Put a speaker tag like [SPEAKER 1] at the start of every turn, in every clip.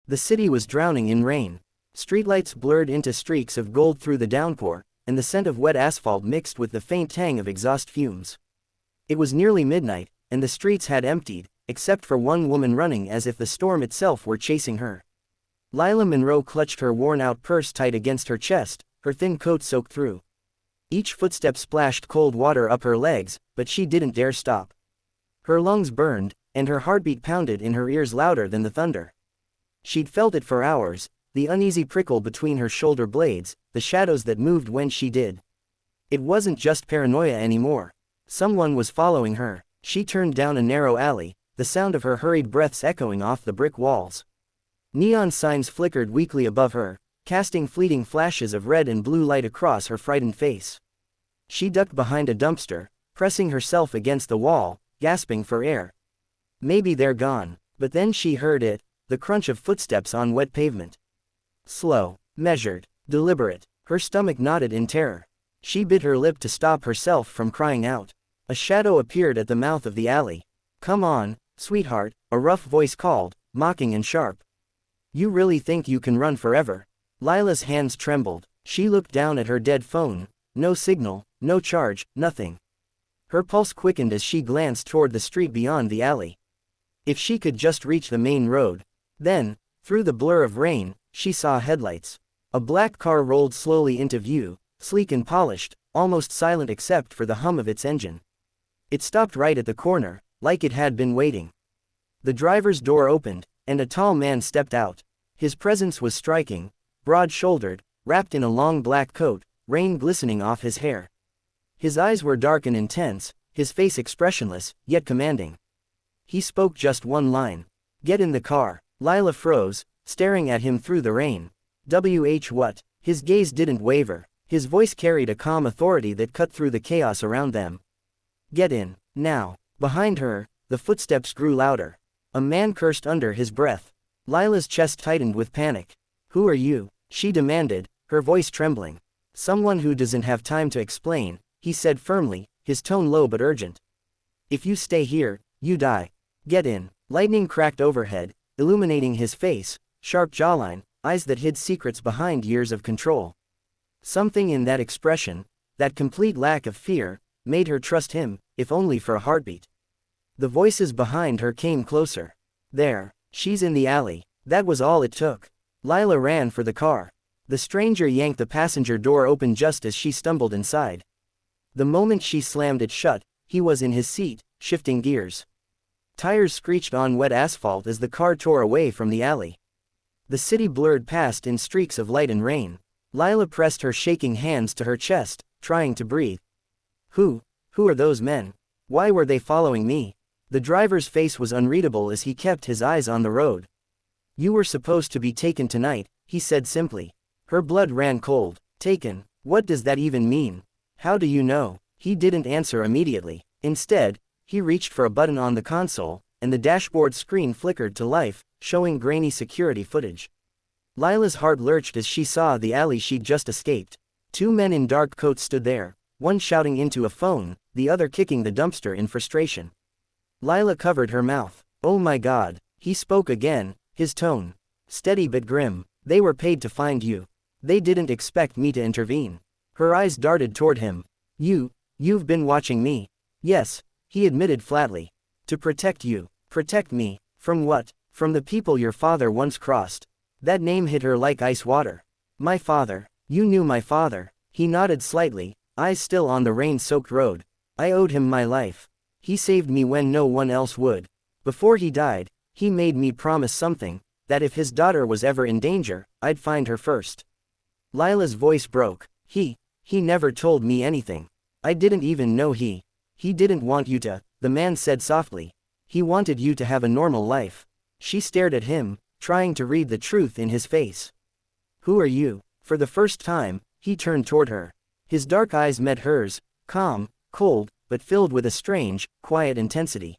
[SPEAKER 1] The city was drowning in rain. Streetlights blurred into streaks of gold through the downpour, and the scent of wet asphalt mixed with the faint tang of exhaust fumes. It was nearly midnight, and the streets had emptied, except for one woman running as if the storm itself were chasing her. Lila Monroe clutched her worn-out purse tight against her chest, her thin coat soaked through. Each footstep splashed cold water up her legs, but she didn't dare stop. Her lungs burned, and her heartbeat pounded in her ears louder than the thunder. She'd felt it for hours, the uneasy prickle between her shoulder blades, the shadows that moved when she did. It wasn't just paranoia anymore. Someone was following her. She turned down a narrow alley, the sound of her hurried breaths echoing off the brick walls. Neon signs flickered weakly above her, casting fleeting flashes of red and blue light across her frightened face. She ducked behind a dumpster, pressing herself against the wall, gasping for air. Maybe they're gone. But then she heard it, the crunch of footsteps on wet pavement. Slow, measured, deliberate. Her stomach knotted in terror. She bit her lip to stop herself from crying out. A shadow appeared at the mouth of the alley. "Come on, sweetheart," a rough voice called, mocking and sharp. "You really think you can run forever?" Lila's hands trembled. She looked down at her dead phone. No signal, no charge, nothing. Her pulse quickened as she glanced toward the street beyond the alley. If she could just reach the main road. Then, through the blur of rain, she saw headlights. A black car rolled slowly into view, sleek and polished, almost silent except for the hum of its engine. It stopped right at the corner, like it had been waiting. The driver's door opened, and a tall man stepped out. His presence was striking, broad-shouldered, wrapped in a long black coat, rain glistening off his hair. His eyes were dark and intense, his face expressionless, yet commanding. He spoke just one line. "Get in the car." Lila froze, staring at him through the rain. What? His gaze didn't waver. His voice carried a calm authority that cut through the chaos around them. "Get in, now." Behind her, the footsteps grew louder. A man cursed under his breath. Lila's chest tightened with panic. "Who are you?" she demanded, her voice trembling. "Someone who doesn't have time to explain," he said firmly, his tone low but urgent. "If you stay here, you die. Get in." Lightning cracked overhead, illuminating his face, sharp jawline, eyes that hid secrets behind years of control. Something in that expression, that complete lack of fear, made her trust him, if only for a heartbeat. The voices behind her came closer. "There, she's in the alley." That was all it took. Lila ran for the car. The stranger yanked the passenger door open just as she stumbled inside. The moment she slammed it shut, he was in his seat, shifting gears. Tires screeched on wet asphalt as the car tore away from the alley. The city blurred past in streaks of light and rain. Lila pressed her shaking hands to her chest, trying to breathe. Who are those men? Why were they following me?" The driver's face was unreadable as he kept his eyes on the road. "You were supposed to be taken tonight," he said simply. Her blood ran cold. "Taken? What does that even mean? How do you know?" He didn't answer immediately. Instead, he reached for a button on the console, and the dashboard screen flickered to life, showing grainy security footage. Lila's heart lurched as she saw the alley she'd just escaped. Two men in dark coats stood there, one shouting into a phone, the other kicking the dumpster in frustration. Lila covered her mouth. "Oh my God," he spoke again, his tone steady but grim. "They were paid to find you. They didn't expect me to intervene." Her eyes darted toward him. You've been watching me." "Yes," he admitted flatly. "To protect you." "Protect me? From what?" "From the people your father once crossed." That name hit her like ice water. "My father? You knew my father?" He nodded slightly, eyes still on the rain-soaked road. "I owed him my life. He saved me when no one else would. Before he died, he made me promise something, that if his daughter was ever in danger, I'd find her first." Lila's voice broke. He never told me anything. I didn't even know he didn't want you to," the man said softly. "He wanted you to have a normal life." She stared at him, trying to read the truth in his face. "Who are you?" For the first time, he turned toward her. His dark eyes met hers, calm, cold, but filled with a strange, quiet intensity.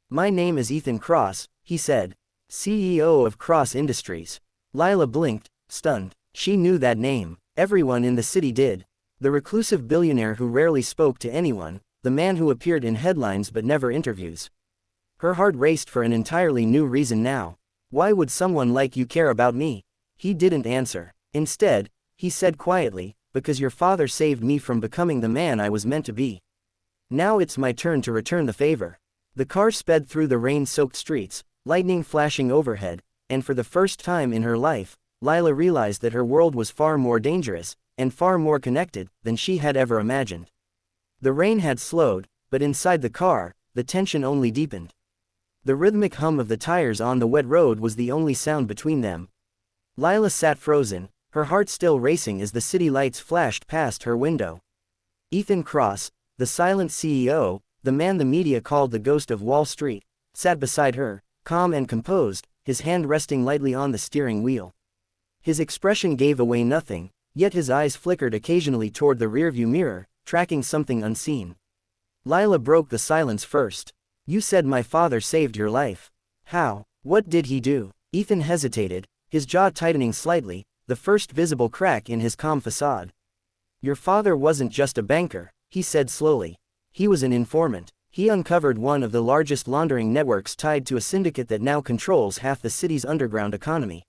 [SPEAKER 1] "My name is Ethan Cross," he said. "CEO of Cross Industries." Lila blinked, stunned. She knew that name. Everyone in the city did. The reclusive billionaire who rarely spoke to anyone, the man who appeared in headlines but never interviews. Her heart raced for an entirely new reason now. Why would someone like you care about me? He didn't answer. Instead, he said quietly, because your father saved me from becoming the man I was meant to be. Now it's my turn to return the favor. The car sped through the rain-soaked streets, lightning flashing overhead, and for the first time in her life, Lila realized that her world was far more dangerous, and far more connected, than she had ever imagined. The rain had slowed, but inside the car, the tension only deepened. The rhythmic hum of the tires on the wet road was the only sound between them. Lila sat frozen, her heart still racing as the city lights flashed past her window. Ethan Cross, the silent CEO, the man the media called the ghost of Wall Street, sat beside her, calm and composed, his hand resting lightly on the steering wheel. His expression gave away nothing, yet his eyes flickered occasionally toward the rearview mirror, tracking something unseen. Lila broke the silence first. You said my father saved your life. How? What did he do? Ethan hesitated, his jaw tightening slightly, the first visible crack in his calm facade. Your father wasn't just a banker, he said slowly. He was an informant. He uncovered one of the largest laundering networks tied to a syndicate that now controls half the city's underground economy.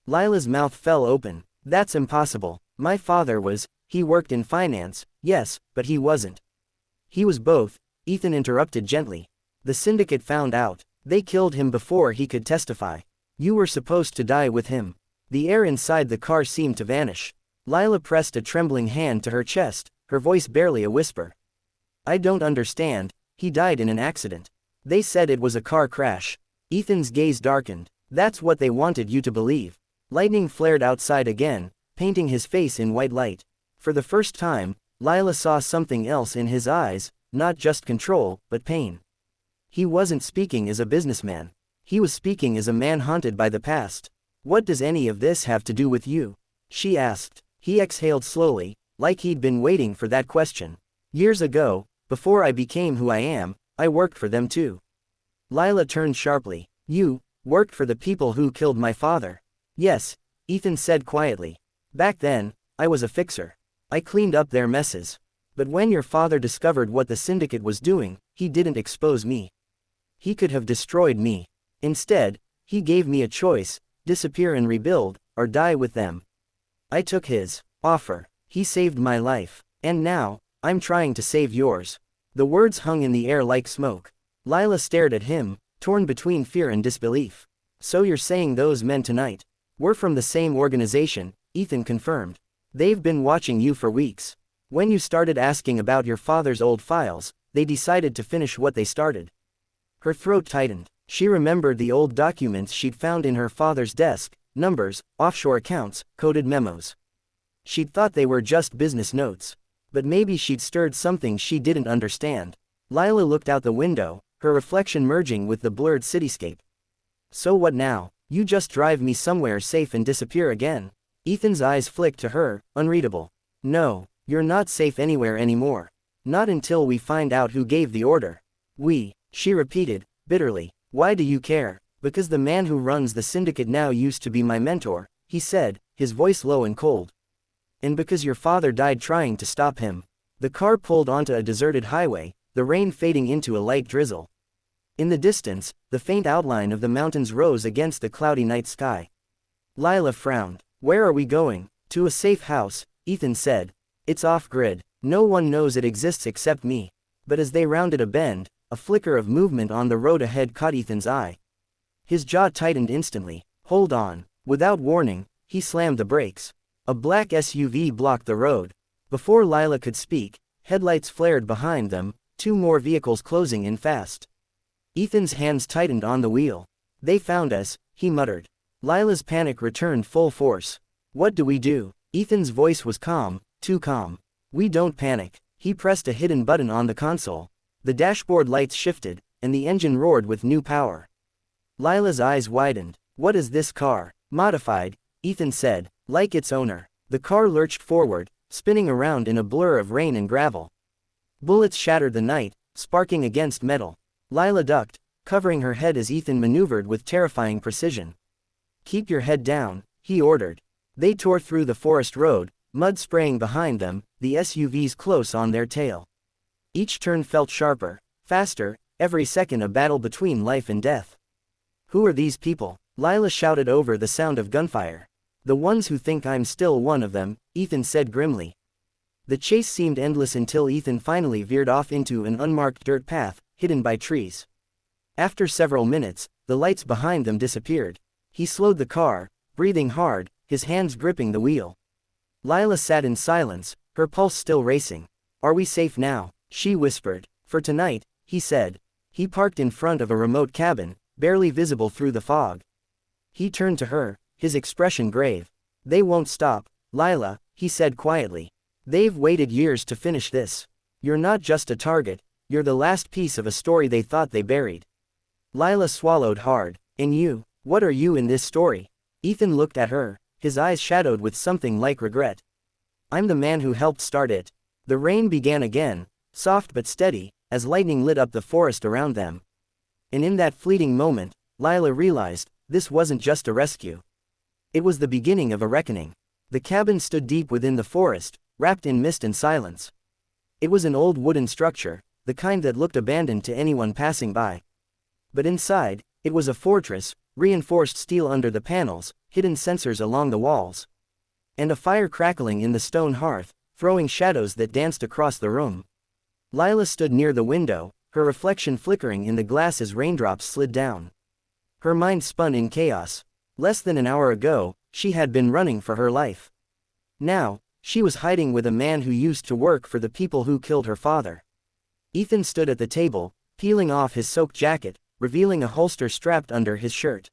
[SPEAKER 1] Lila's mouth fell open. That's impossible. My father was, he worked in finance, yes, but he wasn't. He was both, Ethan interrupted gently. The syndicate found out. They killed him before he could testify. You were supposed to die with him. The air inside the car seemed to vanish. Lila pressed a trembling hand to her chest, her voice barely a whisper. I don't understand. He died in an accident. They said it was a car crash. Ethan's gaze darkened. That's what they wanted you to believe. Lightning flared outside again, painting his face in white light. For the first time, Lila saw something else in his eyes, not just control, but pain. He wasn't speaking as a businessman. He was speaking as a man haunted by the past. What does any of this have to do with you? She asked. He exhaled slowly, like he'd been waiting for that question. Years ago, before I became who I am, I worked for them too. Lila turned sharply. You worked for the people who killed my father. Yes, Ethan said quietly. Back then, I was a fixer. I cleaned up their messes. But when your father discovered what the syndicate was doing, he didn't expose me. He could have destroyed me. Instead, he gave me a choice, disappear and rebuild, or die with them. I took his offer. He saved my life. And now, I'm trying to save yours. The words hung in the air like smoke. Lila stared at him, torn between fear and disbelief. So you're saying those men tonight? We're from the same organization, Ethan confirmed. They've been watching you for weeks. When you started asking about your father's old files, they decided to finish what they started. Her throat tightened. She remembered the old documents she'd found in her father's desk, numbers, offshore accounts, coded memos. She'd thought they were just business notes. But maybe she'd stirred something she didn't understand. Lila looked out the window, her reflection merging with the blurred cityscape. So what now? You just drive me somewhere safe and disappear again. Ethan's eyes flicked to her, unreadable. No, you're not safe anywhere anymore. Not until we find out who gave the order. We, she repeated, bitterly. Why do you care? Because the man who runs the syndicate now used to be my mentor, he said, his voice low and cold. And because your father died trying to stop him. The car pulled onto a deserted highway, the rain fading into a light drizzle. In the distance, the faint outline of the mountains rose against the cloudy night sky. Lila frowned. Where are we going? To a safe house, Ethan said. It's off-grid. No one knows it exists except me. But as they rounded a bend, a flicker of movement on the road ahead caught Ethan's eye. His jaw tightened instantly. Hold on. Without warning, he slammed the brakes. A black SUV blocked the road. Before Lila could speak, headlights flared behind them, two more vehicles closing in fast. Ethan's hands tightened on the wheel. They found us, he muttered. Lila's panic returned full force. What do we do? Ethan's voice was calm, too calm. We don't panic. He pressed a hidden button on the console. The dashboard lights shifted, and the engine roared with new power. Lila's eyes widened. What is this car? Modified, Ethan said, like its owner. The car lurched forward, spinning around in a blur of rain and gravel. Bullets shattered the night, sparking against metal. Lila ducked, covering her head as Ethan maneuvered with terrifying precision. Keep your head down, he ordered. They tore through the forest road, mud spraying behind them, the SUVs close on their tail. Each turn felt sharper, faster, every second a battle between life and death. Who are these people? Lila shouted over the sound of gunfire. The ones who think I'm still one of them, Ethan said grimly. The chase seemed endless until Ethan finally veered off into an unmarked dirt path, hidden by trees. After several minutes, the lights behind them disappeared. He slowed the car, breathing hard, his hands gripping the wheel. Lila sat in silence, her pulse still racing. "Are we safe now?" she whispered. "For tonight," he said. He parked in front of a remote cabin, barely visible through the fog. He turned to her, his expression grave. "They won't stop, Lila," he said quietly. "They've waited years to finish this. You're not just a target, you're the last piece of a story they thought they buried." Lila swallowed hard. "And you, what are you in this story?" Ethan looked at her, his eyes shadowed with something like regret. "I'm the man who helped start it." The rain began again, soft but steady, as lightning lit up the forest around them. And in that fleeting moment, Lila realized, this wasn't just a rescue. It was the beginning of a reckoning. The cabin stood deep within the forest, wrapped in mist and silence. It was an old wooden structure, the kind that looked abandoned to anyone passing by. But inside, it was a fortress, reinforced steel under the panels, hidden sensors along the walls. And a fire crackling in the stone hearth, throwing shadows that danced across the room. Lila stood near the window, her reflection flickering in the glass as raindrops slid down. Her mind spun in chaos. Less than an hour ago, she had been running for her life. Now, she was hiding with a man who used to work for the people who killed her father. Ethan stood at the table, peeling off his soaked jacket, revealing a holster strapped under his shirt.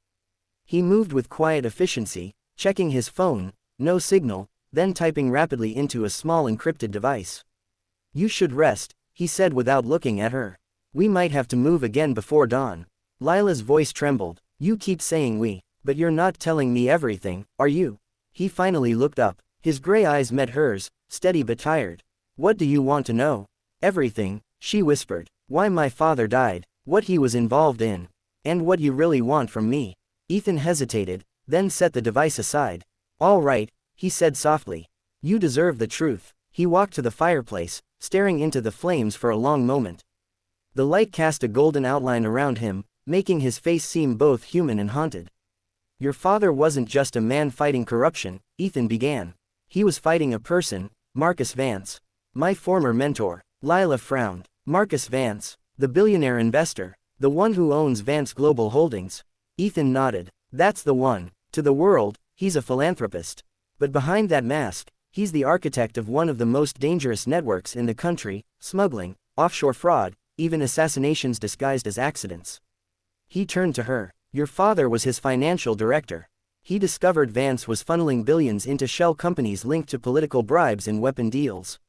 [SPEAKER 1] He moved with quiet efficiency, checking his phone, no signal, then typing rapidly into a small encrypted device. "You should rest," he said without looking at her. "We might have to move again before dawn." Lila's voice trembled. "You keep saying we, but you're not telling me everything, are you?" He finally looked up. His gray eyes met hers, steady but tired. "What do you want to know?" "Everything," she whispered. "Why my father died, what he was involved in, and what you really want from me." Ethan hesitated, then set the device aside. "All right," he said softly. "You deserve the truth." He walked to the fireplace, staring into the flames for a long moment. The light cast a golden outline around him, making his face seem both human and haunted. "Your father wasn't just a man fighting corruption," Ethan began. "He was fighting a person, Marcus Vance. My former mentor." Lila frowned. "Marcus Vance, the billionaire investor, the one who owns Vance Global Holdings?" Ethan nodded. "That's the one. To the world, he's a philanthropist. But behind that mask, he's the architect of one of the most dangerous networks in the country, smuggling, offshore fraud, even assassinations disguised as accidents." He turned to her. "Your father was his financial director. He discovered Vance was funneling billions into shell companies linked to political bribes and weapon deals.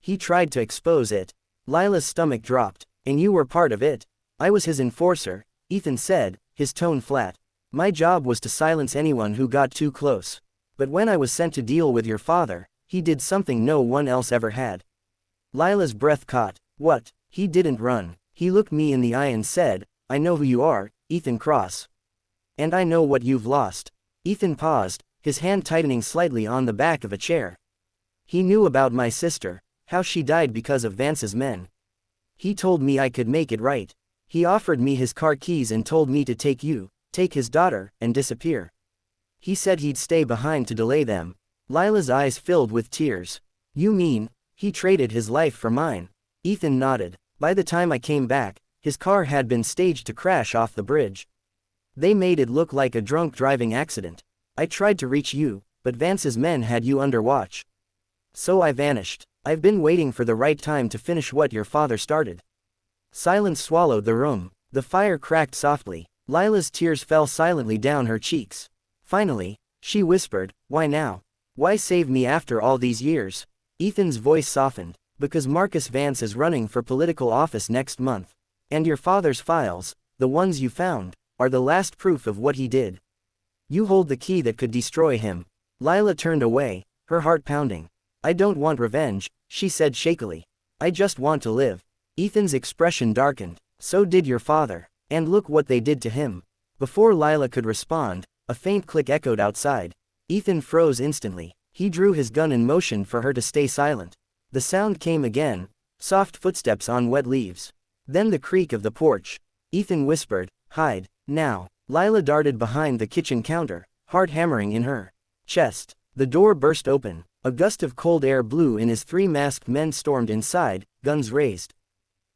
[SPEAKER 1] He tried to expose it." Lila's stomach dropped. "And you were part of it?" "I was his enforcer," Ethan said, his tone flat. "My job was to silence anyone who got too close. But when I was sent to deal with your father, he did something no one else ever had." Lila's breath caught. "What?" He didn't run. He looked me in the eye and said, "I know who you are, Ethan Cross. And I know what you've lost." Ethan paused, his hand tightening slightly on the back of a chair. "He knew about my sister, how she died because of Vance's men. He told me I could make it right. He offered me his car keys and told me to take you, take his daughter, and disappear. He said he'd stay behind to delay them." Lila's eyes filled with tears. "You mean, he traded his life for mine?" Ethan nodded. "By the time I came back, his car had been staged to crash off the bridge. They made it look like a drunk driving accident. I tried to reach you, but Vance's men had you under watch. So I vanished. I've been waiting for the right time to finish what your father started." Silence swallowed the room. The fire cracked softly. Lila's tears fell silently down her cheeks. Finally, she whispered, "Why now? Why save me after all these years?" Ethan's voice softened. "Because Marcus Vance is running for political office next month. And your father's files, the ones you found, are the last proof of what he did. You hold the key that could destroy him." Lila turned away, her heart pounding. "I don't want revenge," she said shakily. "I just want to live." Ethan's expression darkened. "So did your father. And look what they did to him." Before Lila could respond, a faint click echoed outside. Ethan froze instantly. He drew his gun and motioned for her to stay silent. The sound came again, soft footsteps on wet leaves. Then the creak of the porch. Ethan whispered, "Hide, now." Lila darted behind the kitchen counter, heart hammering in her chest. The door burst open. A gust of cold air blew in as 3 masked men stormed inside, guns raised.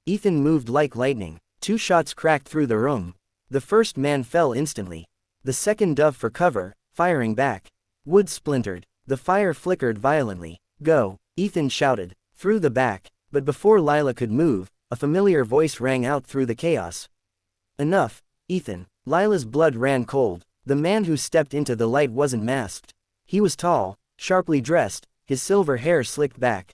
[SPEAKER 1] Ethan moved like lightning. 2 shots cracked through the room. The first man fell instantly. The second dove for cover, firing back. Wood splintered. The fire flickered violently. Go, Ethan shouted. Through the back. But before Lila could move, a familiar voice rang out through the chaos. Enough, Ethan. Lila's blood ran cold. The man who stepped into the light wasn't masked. He was tall, sharply dressed, his silver hair slicked back.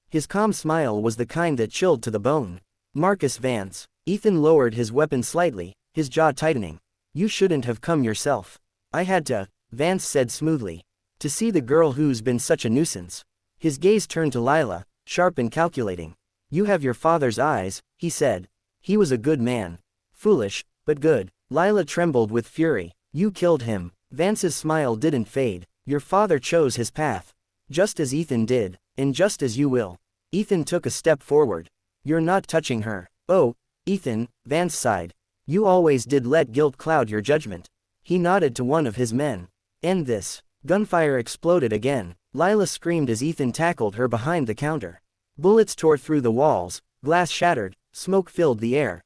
[SPEAKER 1] His calm smile was the kind that chilled to the bone. Marcus Vance. Ethan lowered his weapon slightly, his jaw tightening. You shouldn't have come yourself. I had to, Vance said smoothly. To see the girl who's been such a nuisance. His gaze turned to Lila, sharp and calculating. You have your father's eyes, he said. He was a good man. Foolish, but good. Lila trembled with fury. You killed him. Vance's smile didn't fade. Your father chose his path. Just as Ethan did, and just as you will. Ethan took a step forward. You're not touching her. Oh, Ethan, Vance sighed. You always did let guilt cloud your judgment. He nodded to one of his men. End this. Gunfire exploded again. Lila screamed as Ethan tackled her behind the counter. Bullets tore through the walls, glass shattered, smoke filled the air.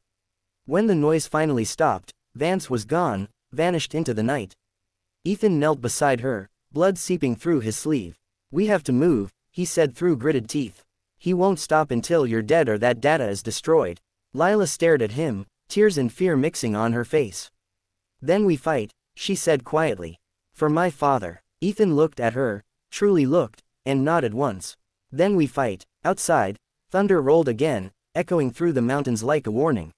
[SPEAKER 1] When the noise finally stopped, Vance was gone, vanished into the night. Ethan knelt beside her, blood seeping through his sleeve. We have to move, he said through gritted teeth. He won't stop until you're dead or that data is destroyed. Lila stared at him, tears and fear mixing on her face. Then we fight, she said quietly. For my father. Ethan looked at her, truly looked, and nodded once. Then we fight. Outside, thunder rolled again, echoing through the mountains like a warning.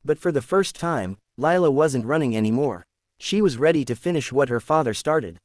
[SPEAKER 1] But for the first time, Lila wasn't running anymore. She was ready to finish what her father started.